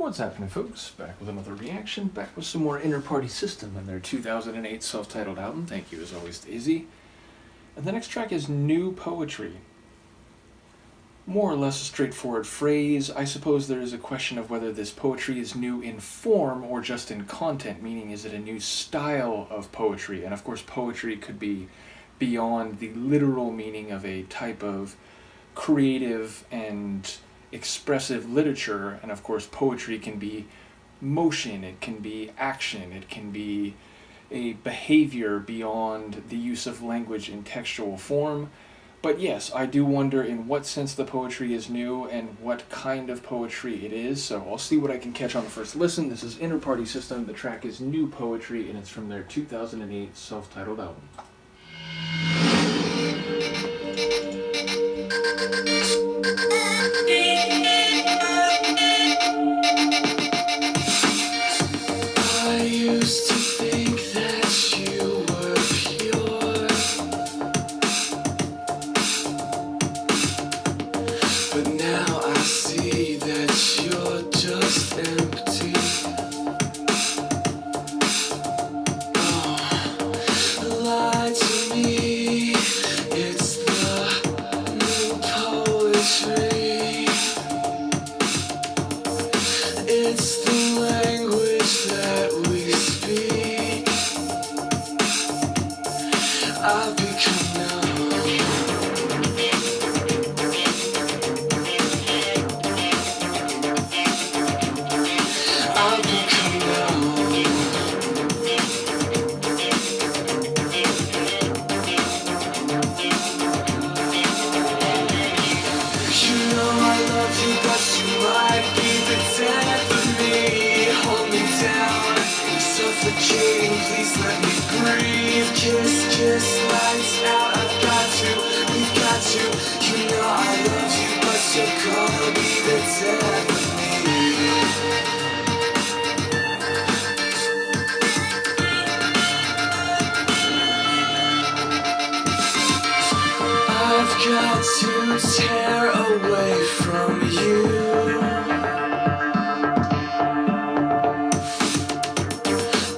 What's happening, folks? Back with another reaction, back with some more Innerpartysystem and their 2008 self-titled album. Thank you, as always, to Izzy. And the next track is New Poetry. More or less a straightforward phrase. I suppose there is a question of whether this poetry is new in form or just in content, meaning is it a new style of poetry? And of course, poetry could be beyond the literal meaning of a type of creative and expressive literature, and of course poetry can be motion, it can be action, it can be a behavior beyond the use of language in textual form. But yes, I do wonder in what sense the poetry is new and what kind of poetry it is, so I'll see what I can catch on the first listen. This is Innerpartysystem, the track is New Poetry, and it's from their 2008 self-titled album. I used to think that you were pure, but now I see that you're just empty. Oh, lie to me, it's the new poetry. It's the language that we speak. I've become numb. I've become numb. You know I love you, but you might be the death of me. Hold me down, suffocating, please let me breathe. Kiss, kiss, lights out, I've got to, we've got to. You know I love you, but you're gonna be the death of me. I've got to tear away from you.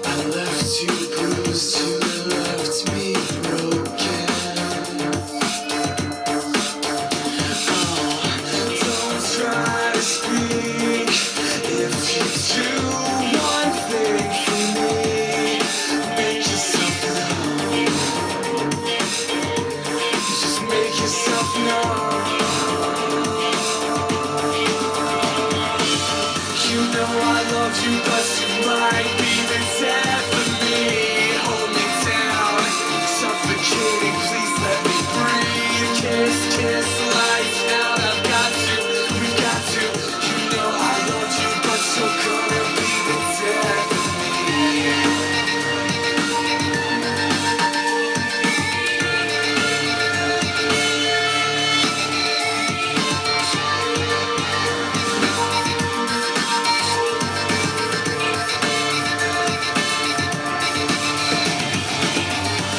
I left you bruised, you left me broken. Oh, don't try to speak. If you do one thing for me, make yourself known. Just make yourself known. You know I love you, but you might be the death of me. Hold me down, suffocating, please let me breathe. Kiss, kiss, lights out, I've got to, we've got to. You know I love you, but you're gonna be the death of me.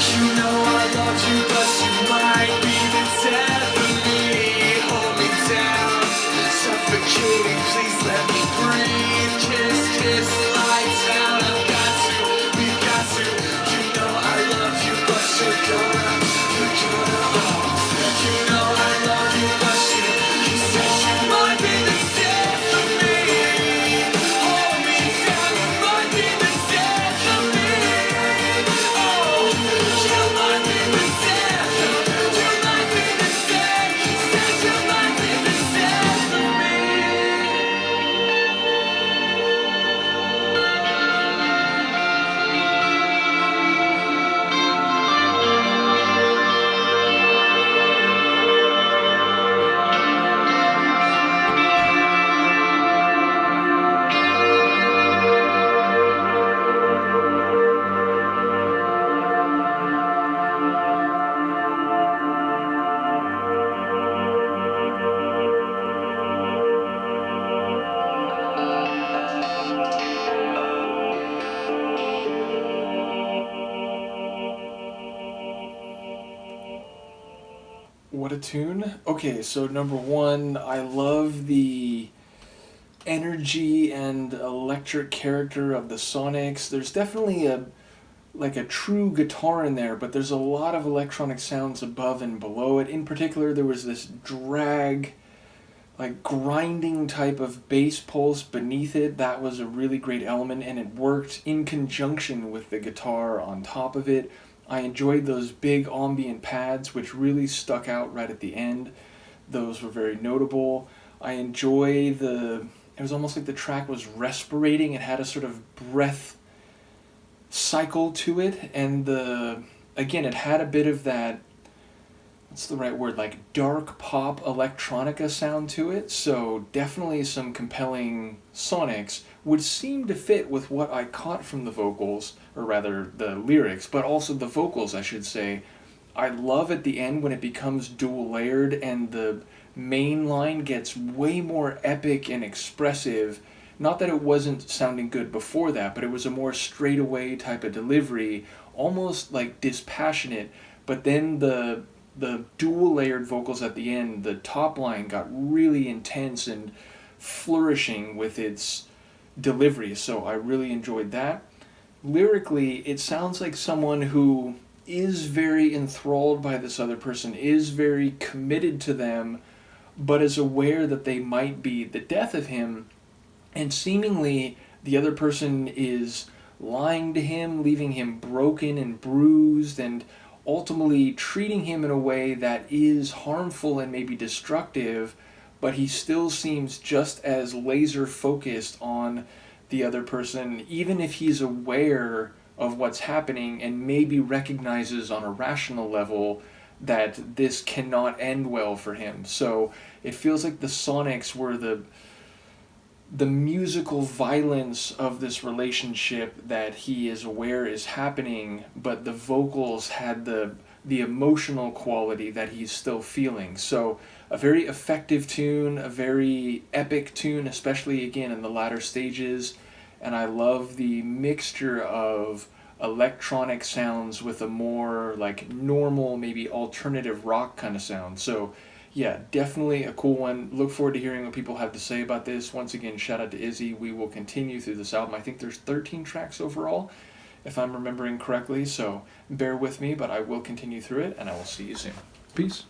You know I love you, but you might be the death of me. Hold me down, suffocating, please let me breathe. Kiss, kiss, lights out, I've got to, we've got to. You know I love you, but you're gonna, you know I love you, but you said you might be the death of me. Hold me down, you might be the death of me. Oh, you might be the death, you might be the death, said you might be the death of me. What a tune. Okay, so number one, I love the energy and electric character of the Sonics. There's definitely a true guitar in there, but there's a lot of electronic sounds above and below it. In particular, there was this drag, like grinding type of bass pulse beneath it. That was a really great element, and it worked in conjunction with the guitar on top of it. I enjoyed those big ambient pads, which really stuck out right at the end. Those were very notable. I enjoy it was almost like the track was respirating. It had a sort of breath cycle to it, and again, it had a bit of that, what's the right word, like dark pop electronica sound to it. So definitely some compelling sonics, would seem to fit with what I caught from the vocals, or rather the lyrics, but also the vocals, I should say. I love at the end when it becomes dual layered and the main line gets way more epic and expressive. Not that it wasn't sounding good before that, but it was a more straightaway type of delivery, almost like dispassionate. But then the dual layered vocals at the end, the top line got really intense and flourishing with its delivery, so I really enjoyed that. Lyrically, it sounds like someone who is very enthralled by this other person, is very committed to them, but is aware that they might be the death of him, and seemingly the other person is lying to him, leaving him broken and bruised, and ultimately treating him in a way that is harmful and maybe destructive, but he still seems just as laser focused on the other person, even if he's aware of what's happening and maybe recognizes on a rational level that this cannot end well for him. So it feels like the Sonics were the musical violence of this relationship that he is aware is happening, but the vocals had the emotional quality that he's still feeling. So a very effective tune, a very epic tune, especially again in the latter stages, and I love the mixture of electronic sounds with a more like normal, maybe alternative rock kind of sound. So yeah, definitely a cool one. Look forward to hearing what people have to say about this. Once again, shout out to Izzy. We will continue through this album. I think there's 13 tracks overall, if I'm remembering correctly, so bear with me, but I will continue through it, and I will see you soon. Peace.